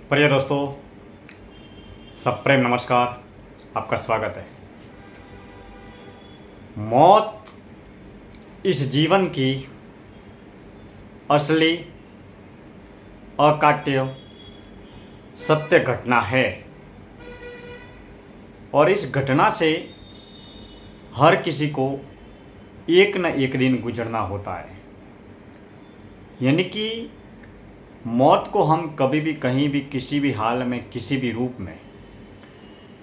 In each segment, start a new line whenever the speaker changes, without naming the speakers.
प्रिय दोस्तों, सब प्रेम नमस्कार। आपका स्वागत है। मौत इस जीवन की असली अकाट्य सत्य घटना है और इस घटना से हर किसी को एक न एक दिन गुजरना होता है। यानी कि मौत को हम कभी भी कहीं भी किसी भी हाल में किसी भी रूप में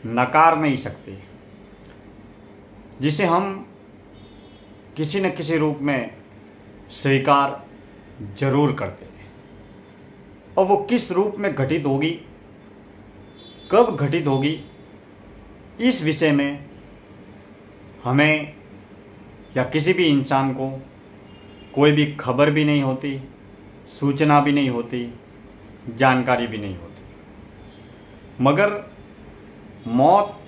नकार नहीं सकते, जिसे हम किसी न किसी रूप में स्वीकार जरूर करते हैं। और वो किस रूप में घटित होगी, कब घटित होगी, इस विषय में हमें या किसी भी इंसान को कोई भी खबर भी नहीं होती, सूचना भी नहीं होती, जानकारी भी नहीं होती। मगर मौत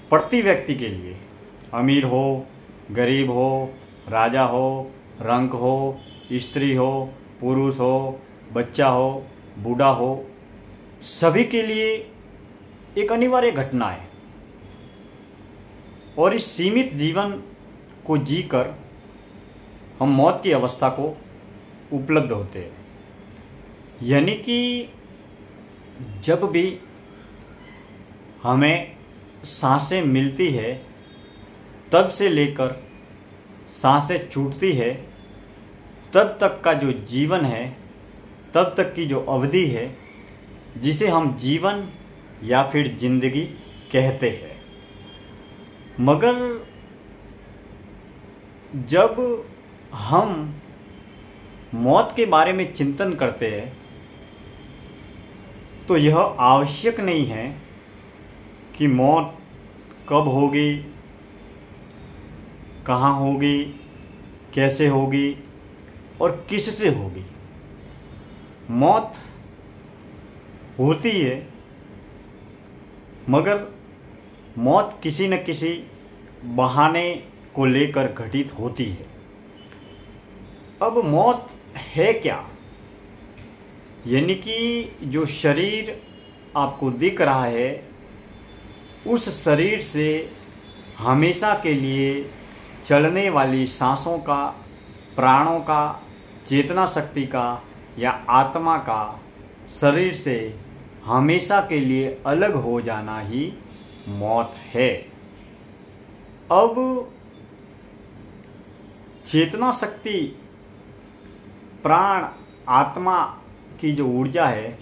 प्रति व्यक्ति के लिए, अमीर हो, गरीब हो, राजा हो, रंक हो, स्त्री हो, पुरुष हो, बच्चा हो, बूढ़ा हो, सभी के लिए एक अनिवार्य घटना है। और इस सीमित जीवन को जीकर हम मौत की अवस्था को उपलब्ध होते हैं। यानी कि जब भी हमें सांसें मिलती है तब से लेकर सांसें छूटती है तब तक का जो जीवन है, तब तक की जो अवधि है, जिसे हम जीवन या फिर जिंदगी कहते हैं। मगर जब हम मौत के बारे में चिंतन करते हैं तो यह आवश्यक नहीं है कि मौत कब होगी, कहाँ होगी, कैसे होगी और किससे होगी। मौत होती है, मगर मौत किसी न किसी बहाने को लेकर घटित होती है। अब मौत है क्या? यानी कि जो शरीर आपको दिख रहा है, उस शरीर से हमेशा के लिए चलने वाली सांसों का, प्राणों का, चेतना शक्ति का या आत्मा का शरीर से हमेशा के लिए अलग हो जाना ही मौत है। अब चेतना शक्ति, प्राण, आत्मा की जो ऊर्जा है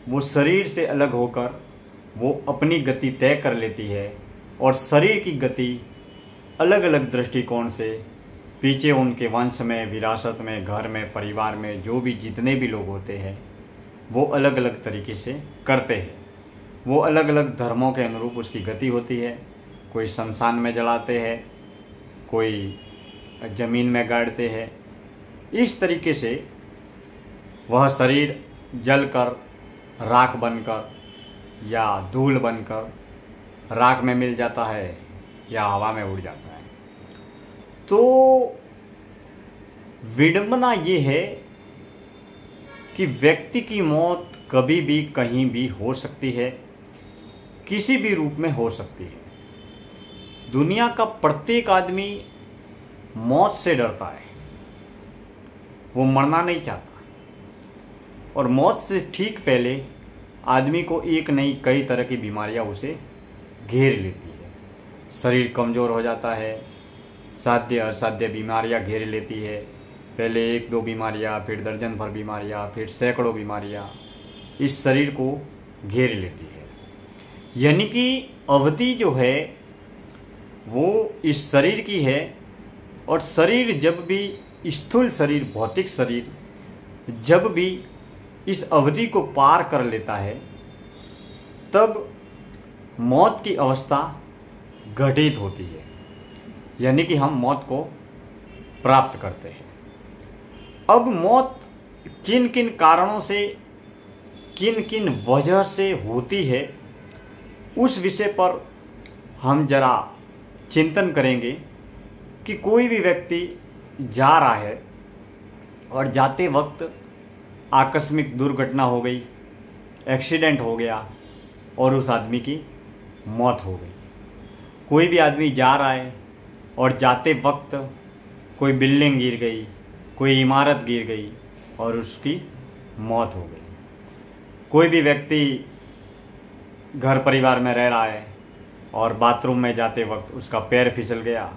वो शरीर से अलग होकर वो अपनी गति तय कर लेती है और शरीर की गति अलग अलग दृष्टिकोण से पीछे उनके वंश में, विरासत में, घर में, परिवार में जो भी जितने भी लोग होते हैं वो अलग अलग तरीके से करते हैं। वो अलग अलग धर्मों के अनुरूप उसकी गति होती है। कोई शमशान में जलाते हैं, कोई ज़मीन में गाड़ते हैं। इस तरीके से वह शरीर जलकर, राख बनकर या धूल बनकर राख में मिल जाता है या हवा में उड़ जाता है। तो विडंबना ये है कि व्यक्ति की मौत कभी भी कहीं भी हो सकती है, किसी भी रूप में हो सकती है। दुनिया का प्रत्येक आदमी मौत से डरता है, वो मरना नहीं चाहता। और मौत से ठीक पहले आदमी को एक नई कई तरह की बीमारियां उसे घेर लेती है। शरीर कमज़ोर हो जाता है, साध्य असाध्य बीमारियां घेर लेती है। पहले एक दो बीमारियां, फिर दर्जन भर बीमारियां, फिर सैकड़ों बीमारियां इस शरीर को घेर लेती है। यानी कि अवधि जो है वो इस शरीर की है। और शरीर जब भी, स्थूल शरीर, भौतिक शरीर जब भी इस अवधि को पार कर लेता है तब मौत की अवस्था घटित होती है। यानी कि हम मौत को प्राप्त करते हैं। अब मौत किन किन कारणों से, किन किन वजह से होती है, उस विषय पर हम जरा चिंतन करेंगे कि कोई भी व्यक्ति जा रहा है और जाते वक्त आकस्मिक दुर्घटना हो गई, एक्सीडेंट हो गया और उस आदमी की मौत हो गई। कोई भी आदमी जा रहा है और जाते वक्त कोई बिल्डिंग गिर गई, कोई इमारत गिर गई और उसकी मौत हो गई। कोई भी व्यक्ति घर परिवार में रह रहा है और बाथरूम में जाते वक्त उसका पैर फिसल गया,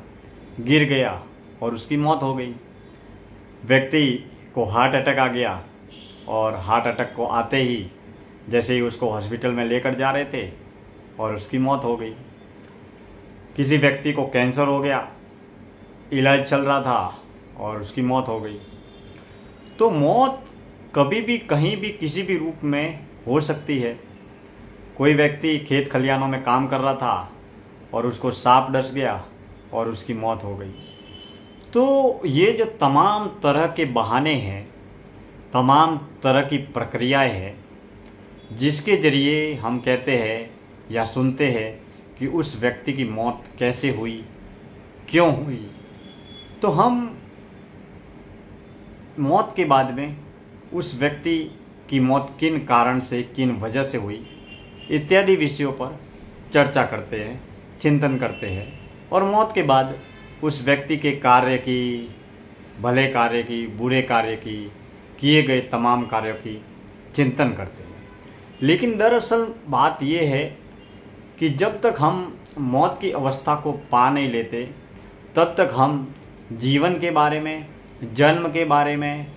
गिर गया और उसकी मौत हो गई। व्यक्ति को हार्ट अटैक आ गया और हार्ट अटैक को आते ही जैसे ही उसको हॉस्पिटल में लेकर जा रहे थे और उसकी मौत हो गई। किसी व्यक्ति को कैंसर हो गया, इलाज चल रहा था और उसकी मौत हो गई। तो मौत कभी भी कहीं भी किसी भी रूप में हो सकती है। कोई व्यक्ति खेत खलिहानों में काम कर रहा था और उसको सांप डस गया और उसकी मौत हो गई। तो ये जो तमाम तरह के बहाने हैं, तमाम तरह की प्रक्रियाएं हैं, जिसके ज़रिए हम कहते हैं या सुनते हैं कि उस व्यक्ति की मौत कैसे हुई, क्यों हुई। तो हम मौत के बाद में उस व्यक्ति की मौत किन कारण से, किन वजह से हुई, इत्यादि विषयों पर चर्चा करते हैं, चिंतन करते हैं और मौत के बाद उस व्यक्ति के कार्य की, भले कार्य की, बुरे कार्य की, किए गए तमाम कार्यों की चिंतन करते हैं। लेकिन दरअसल बात यह है कि जब तक हम मौत की अवस्था को पा नहीं लेते तब तक हम जीवन के बारे में, जन्म के बारे में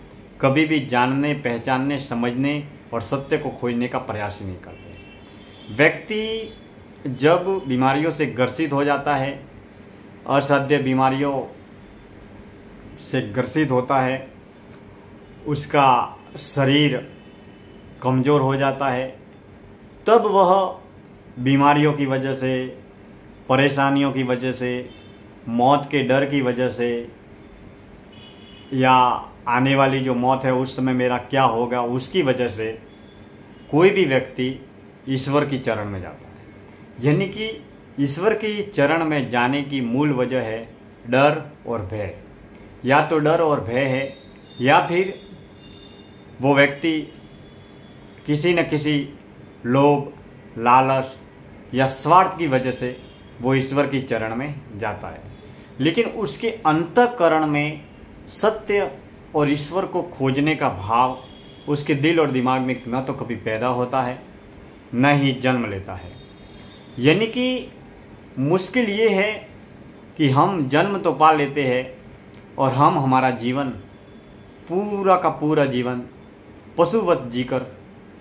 कभी भी जानने, पहचानने, समझने और सत्य को खोजने का प्रयास ही नहीं करते। व्यक्ति जब बीमारियों से ग्रसित हो जाता है, असाध्य बीमारियों से ग्रसित होता है, उसका शरीर कमज़ोर हो जाता है, तब वह बीमारियों की वजह से, परेशानियों की वजह से, मौत के डर की वजह से या आने वाली जो मौत है उस समय मेरा क्या होगा उसकी वजह से कोई भी व्यक्ति ईश्वर की चरण में जाता है। यानी कि ईश्वर की चरण में जाने की मूल वजह है डर और भय। या तो डर और भय है या फिर वो व्यक्ति किसी न किसी लोभ, लालच या स्वार्थ की वजह से वो ईश्वर की चरण में जाता है। लेकिन उसके अंतःकरण में सत्य और ईश्वर को खोजने का भाव उसके दिल और दिमाग में न तो कभी पैदा होता है, न ही जन्म लेता है। यानी कि मुश्किल ये है कि हम जन्म तो पा लेते हैं और हम हमारा जीवन, पूरा का पूरा जीवन पशुवत जीकर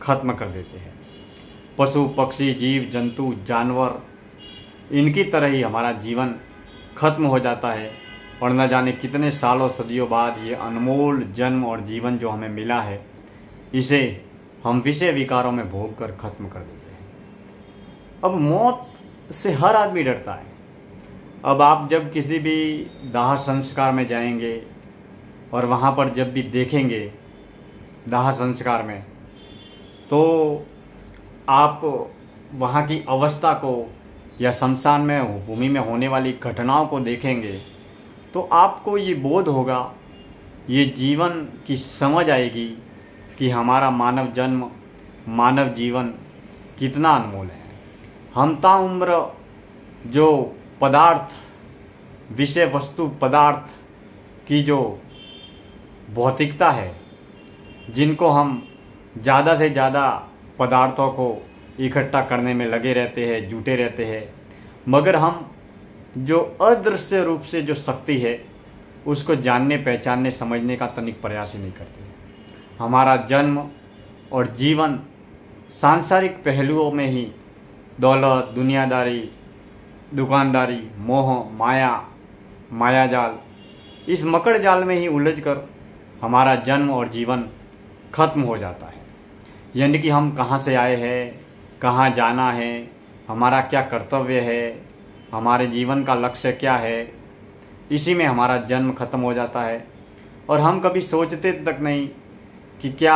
ख़त्म कर देते हैं। पशु, पक्षी, जीव जंतु, जानवर, इनकी तरह ही हमारा जीवन खत्म हो जाता है और न जाने कितने सालों, सदियों बाद ये अनमोल जन्म और जीवन जो हमें मिला है, इसे हम विषय विकारों में भोग कर खत्म कर देते हैं। अब मौत से हर आदमी डरता है। अब आप जब किसी भी दाह संस्कार में जाएंगे और वहाँ पर जब भी देखेंगे दाह संस्कार में, तो आप वहाँ की अवस्था को या शमशान में, भूमि में होने वाली घटनाओं को देखेंगे तो आपको ये बोध होगा, ये जीवन की समझ आएगी कि हमारा मानव जन्म, मानव जीवन कितना अनमोल है। हम ताउम्र जो पदार्थ, विषय वस्तु पदार्थ की जो भौतिकता है, जिनको हम ज़्यादा से ज़्यादा पदार्थों को इकट्ठा करने में लगे रहते हैं, जुटे रहते हैं, मगर हम जो अदृश्य रूप से जो शक्ति है उसको जानने, पहचानने, समझने का तनिक प्रयास ही नहीं करते। हमारा जन्म और जीवन सांसारिक पहलुओं में ही दौलत, दुनियादारी, दुकानदारी, मोह, माया, मायाजाल, इस मकड़ जाल में ही उलझकर हमारा जन्म और जीवन खत्म हो जाता है। यानी कि हम कहाँ से आए हैं, कहाँ जाना है, हमारा क्या कर्तव्य है, हमारे जीवन का लक्ष्य क्या है, इसी में हमारा जन्म खत्म हो जाता है। और हम कभी सोचते तक नहीं कि क्या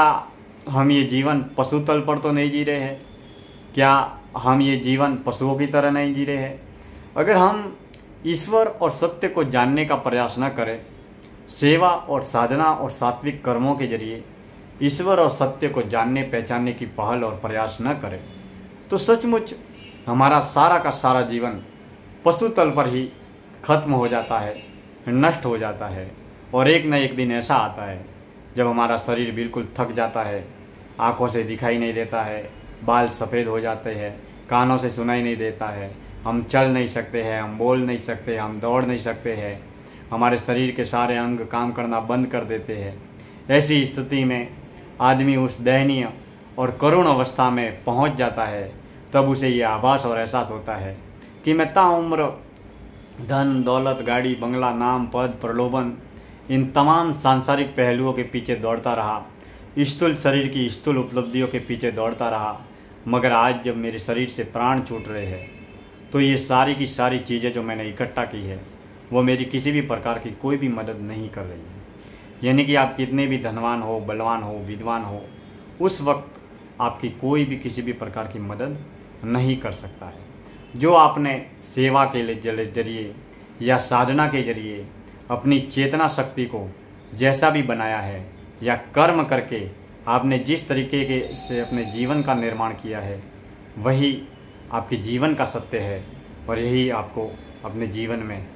हम ये जीवन पशु तल पर तो नहीं जी रहे हैं, क्या हम ये जीवन पशुओं की तरह नहीं जी रहे हैं। अगर हम ईश्वर और सत्य को जानने का प्रयास न करें, सेवा और साधना और सात्विक कर्मों के जरिए ईश्वर और सत्य को जानने पहचानने की पहल और प्रयास न करें तो सचमुच हमारा सारा का सारा जीवन पशु तल पर ही खत्म हो जाता है, नष्ट हो जाता है। और एक न एक दिन ऐसा आता है जब हमारा शरीर बिल्कुल थक जाता है, आंखों से दिखाई नहीं देता है, बाल सफ़ेद हो जाते हैं, कानों से सुनाई नहीं देता है, हम चल नहीं सकते हैं, हम बोल नहीं सकते, हम दौड़ नहीं सकते हैं, हमारे शरीर के सारे अंग काम करना बंद कर देते हैं। ऐसी स्थिति में आदमी उस दयनीय और करुण अवस्था में पहुंच जाता है। तब उसे ये आभास और एहसास होता है कि मैं ताउम्र धन दौलत गाड़ी बंगला नाम पद प्रलोभन इन तमाम सांसारिक पहलुओं के पीछे दौड़ता रहा, स्थूल शरीर की स्थूल उपलब्धियों के पीछे दौड़ता रहा, मगर आज जब मेरे शरीर से प्राण छूट रहे हैं तो ये सारी की सारी चीज़ें जो मैंने इकट्ठा की है वो मेरी किसी भी प्रकार की कोई भी मदद नहीं कर रही है। यानी कि आप कितने भी धनवान हो, बलवान हो, विद्वान हो, उस वक्त आपकी कोई भी किसी भी प्रकार की मदद नहीं कर सकता है। जो आपने सेवा के जरिए या साधना के जरिए अपनी चेतना शक्ति को जैसा भी बनाया है या कर्म करके आपने जिस तरीके से अपने जीवन का निर्माण किया है वही आपके जीवन का सत्य है और यही आपको अपने जीवन में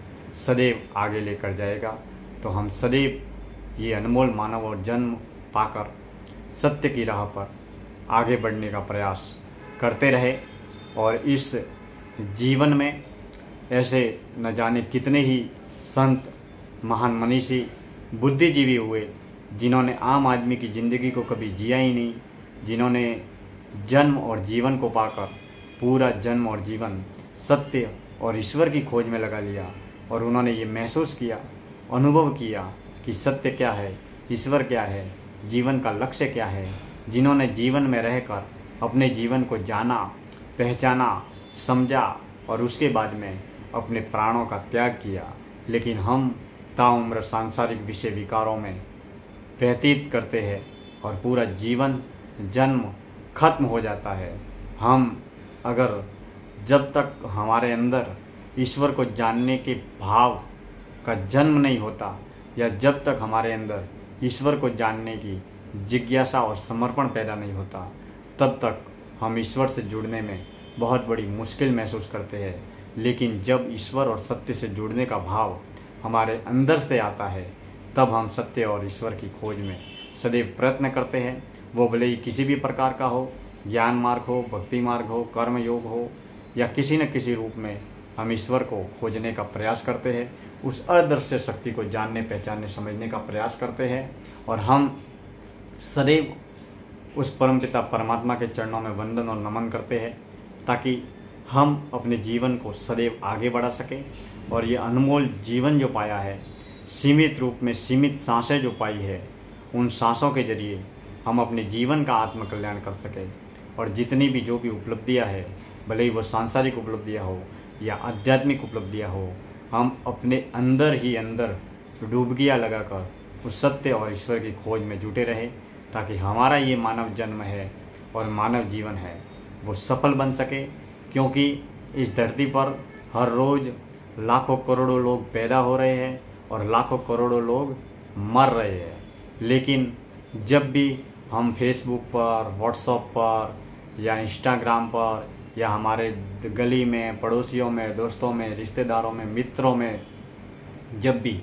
सदैव आगे लेकर जाएगा। तो हम सदैव ये अनमोल मानव और जन्म पाकर सत्य की राह पर आगे बढ़ने का प्रयास करते रहे और इस जीवन में ऐसे न जाने कितने ही संत महान मनीषी बुद्धिजीवी हुए जिन्होंने आम आदमी की ज़िंदगी को कभी जिया ही नहीं, जिन्होंने जन्म और जीवन को पाकर पूरा जन्म और जीवन सत्य और ईश्वर की खोज में लगा लिया और उन्होंने ये महसूस किया, अनुभव किया कि सत्य क्या है, ईश्वर क्या है, जीवन का लक्ष्य क्या है। जिन्होंने जीवन में रहकर अपने जीवन को जाना, पहचाना, समझा और उसके बाद में अपने प्राणों का त्याग किया। लेकिन हम ताउम्र सांसारिक विषय विकारों में व्यतीत करते हैं और पूरा जीवन जन्म खत्म हो जाता है। हम अगर जब तक हमारे अंदर ईश्वर को जानने के भाव का जन्म नहीं होता या जब तक हमारे अंदर ईश्वर को जानने की जिज्ञासा और समर्पण पैदा नहीं होता, तब तक हम ईश्वर से जुड़ने में बहुत बड़ी मुश्किल महसूस करते हैं। लेकिन जब ईश्वर और सत्य से जुड़ने का भाव हमारे अंदर से आता है तब हम सत्य और ईश्वर की खोज में सदैव प्रयत्न करते हैं। वो भले ही किसी भी प्रकार का हो, ज्ञान मार्ग हो, भक्ति मार्ग हो, कर्म योग हो या किसी न किसी रूप में हम ईश्वर को खोजने का प्रयास करते हैं, उस अदृश्य शक्ति को जानने पहचानने समझने का प्रयास करते हैं और हम सदैव उस परमपिता परमात्मा के चरणों में वंदन और नमन करते हैं ताकि हम अपने जीवन को सदैव आगे बढ़ा सकें और ये अनमोल जीवन जो पाया है, सीमित रूप में सीमित सांसें जो पाई है, उन सांसों के जरिए हम अपने जीवन का आत्मकल्याण कर सकें और जितनी भी जो भी उपलब्धियां है, भले ही वो सांसारिक उपलब्धियां हो या आध्यात्मिक उपलब्धियां हो, हम अपने अंदर ही अंदर डुबकियां लगाकर उस सत्य और ईश्वर की खोज में जुटे रहें ताकि हमारा ये मानव जन्म है और मानव जीवन है वो सफल बन सके। क्योंकि इस धरती पर हर रोज़ लाखों करोड़ों लोग पैदा हो रहे हैं और लाखों करोड़ों लोग मर रहे हैं, लेकिन जब भी हम फेसबुक पर, व्हाट्सएप पर या इंस्टाग्राम पर या हमारे गली में, पड़ोसियों में, दोस्तों में, रिश्तेदारों में, मित्रों में जब भी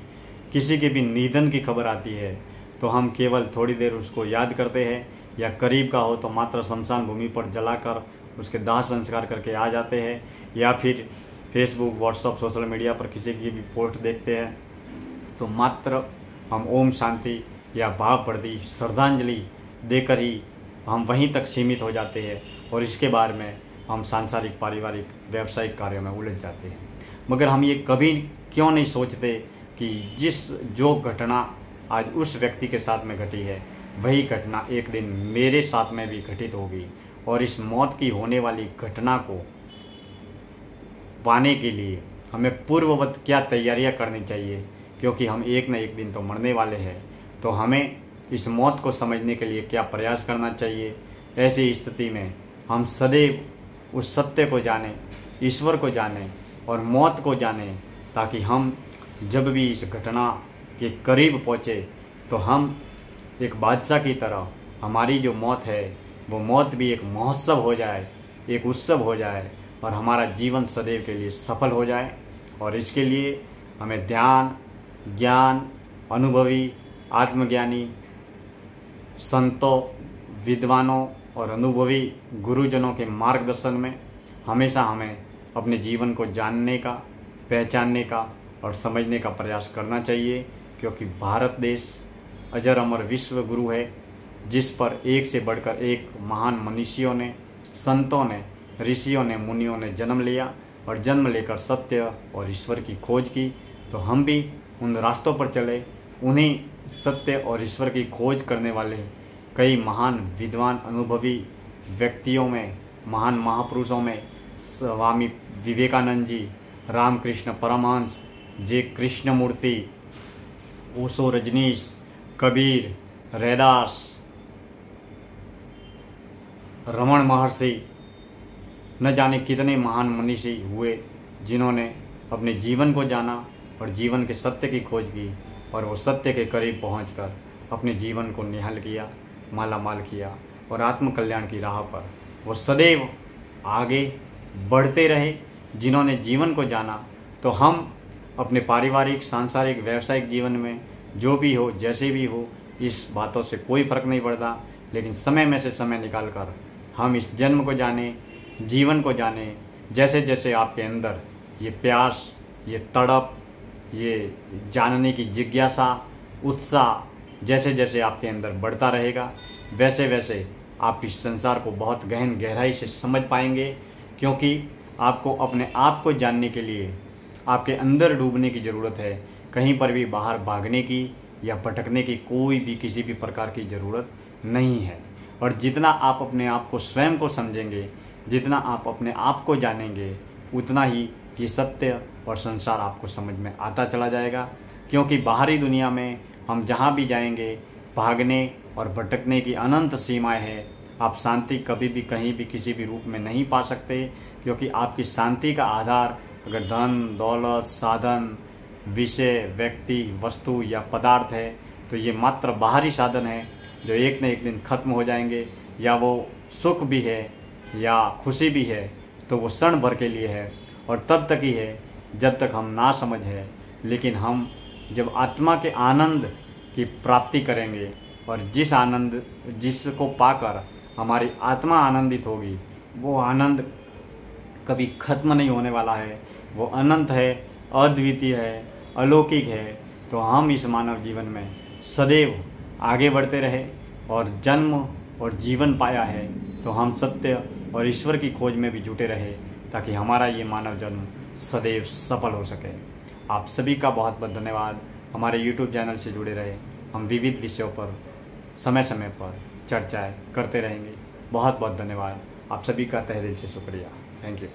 किसी के भी निधन की खबर आती है तो हम केवल थोड़ी देर उसको याद करते हैं या करीब का हो तो मात्र शमशान भूमि पर जलाकर उसके दाह संस्कार करके आ जाते हैं या फिर फेसबुक, व्हाट्सएप, सोशल मीडिया पर किसी की भी पोस्ट देखते हैं तो मात्र हम ओम शांति या भाव प्रति श्रद्धांजलि देकर ही हम वहीं तक सीमित हो जाते हैं और इसके बाद में हम सांसारिक, पारिवारिक, व्यावसायिक कार्यों में उलझ जाते हैं। मगर हम ये कभी क्यों नहीं सोचते कि जो घटना आज उस व्यक्ति के साथ में घटी है वही घटना एक दिन मेरे साथ में भी घटित होगी और इस मौत की होने वाली घटना को पाने के लिए हमें पूर्ववत क्या तैयारियां करनी चाहिए, क्योंकि हम एक न एक दिन तो मरने वाले हैं। तो हमें इस मौत को समझने के लिए क्या प्रयास करना चाहिए। ऐसी स्थिति में हम सदैव उस सत्य को जानें, ईश्वर को जानें और मौत को जानें ताकि हम जब भी इस घटना के करीब पहुँचे तो हम एक बादशाह की तरह हमारी जो मौत है वो मौत भी एक महोत्सव हो जाए, एक उत्सव हो जाए और हमारा जीवन सदैव के लिए सफल हो जाए। और इसके लिए हमें ध्यान, ज्ञान, अनुभवी, आत्मज्ञानी संतों, विद्वानों और अनुभवी गुरुजनों के मार्गदर्शन में हमेशा हमें अपने जीवन को जानने का, पहचानने का और समझने का प्रयास करना चाहिए, क्योंकि भारत देश अजर अमर विश्व गुरु है, जिस पर एक से बढ़कर एक महान मनीषियों ने, संतों ने, ऋषियों ने, मुनियों ने जन्म लिया और जन्म लेकर सत्य और ईश्वर की खोज की। तो हम भी उन रास्तों पर चले, उन्हीं सत्य और ईश्वर की खोज करने वाले कई महान विद्वान अनुभवी व्यक्तियों में, महान महापुरुषों में स्वामी विवेकानंद जी, रामकृष्ण परमहंस, जे कृष्णमूर्ति, ओशो रजनीश, कबीर, रैदास, रमण महर्षि, न जाने कितने महान मनीषी हुए जिन्होंने अपने जीवन को जाना और जीवन के सत्य की खोज की और वो सत्य के करीब पहुंचकर अपने जीवन को निहाल किया, मालामाल किया और आत्मकल्याण की राह पर वो सदैव आगे बढ़ते रहे। जिन्होंने जीवन को जाना, तो हम अपने पारिवारिक, सांसारिक, व्यावसायिक जीवन में जो भी हो, जैसे भी हो, इस बातों से कोई फर्क नहीं पड़ता, लेकिन समय में से समय निकाल कर हम इस जन्म को जाने, जीवन को जाने। जैसे जैसे आपके अंदर ये प्यास, ये तड़प, ये जानने की जिज्ञासा, उत्साह जैसे जैसे आपके अंदर बढ़ता रहेगा, वैसे वैसे आप इस संसार को बहुत गहन गहराई से समझ पाएंगे, क्योंकि आपको अपने आप को जानने के लिए आपके अंदर डूबने की ज़रूरत है। कहीं पर भी बाहर भागने की या भटकने की कोई भी किसी भी प्रकार की ज़रूरत नहीं है। और जितना आप अपने आप को, स्वयं को समझेंगे, जितना आप अपने आप को जानेंगे, उतना ही ये सत्य और संसार आपको समझ में आता चला जाएगा। क्योंकि बाहरी दुनिया में हम जहाँ भी जाएंगे, भागने और भटकने की अनंत सीमाएं हैं। आप शांति कभी भी, कहीं भी, किसी भी रूप में नहीं पा सकते, क्योंकि आपकी शांति का आधार अगर धन, दौलत, साधन, विषय, व्यक्ति, वस्तु या पदार्थ है, तो ये मात्र बाहरी साधन है जो एक न एक दिन खत्म हो जाएंगे। या वो सुख भी है या खुशी भी है तो वो क्षण भर के लिए है और तब तक ही है जब तक हम ना समझ है। लेकिन हम जब आत्मा के आनंद की प्राप्ति करेंगे और जिसको पाकर हमारी आत्मा आनंदित होगी, वो आनंद कभी खत्म नहीं होने वाला है, वो अनंत है, अद्वितीय है, अलौकिक है। तो हम इस मानव जीवन में सदैव आगे बढ़ते रहे और जन्म और जीवन पाया है, तो हम सत्य और ईश्वर की खोज में भी जुटे रहे, ताकि हमारा ये मानव जन्म सदैव सफल हो सके। आप सभी का बहुत बहुत धन्यवाद। हमारे YouTube चैनल से जुड़े रहे। हम विविध विषयों पर समय समय पर चर्चाएं करते रहेंगे। बहुत बहुत धन्यवाद। आप सभी का तहे दिल से शुक्रिया। Thank you.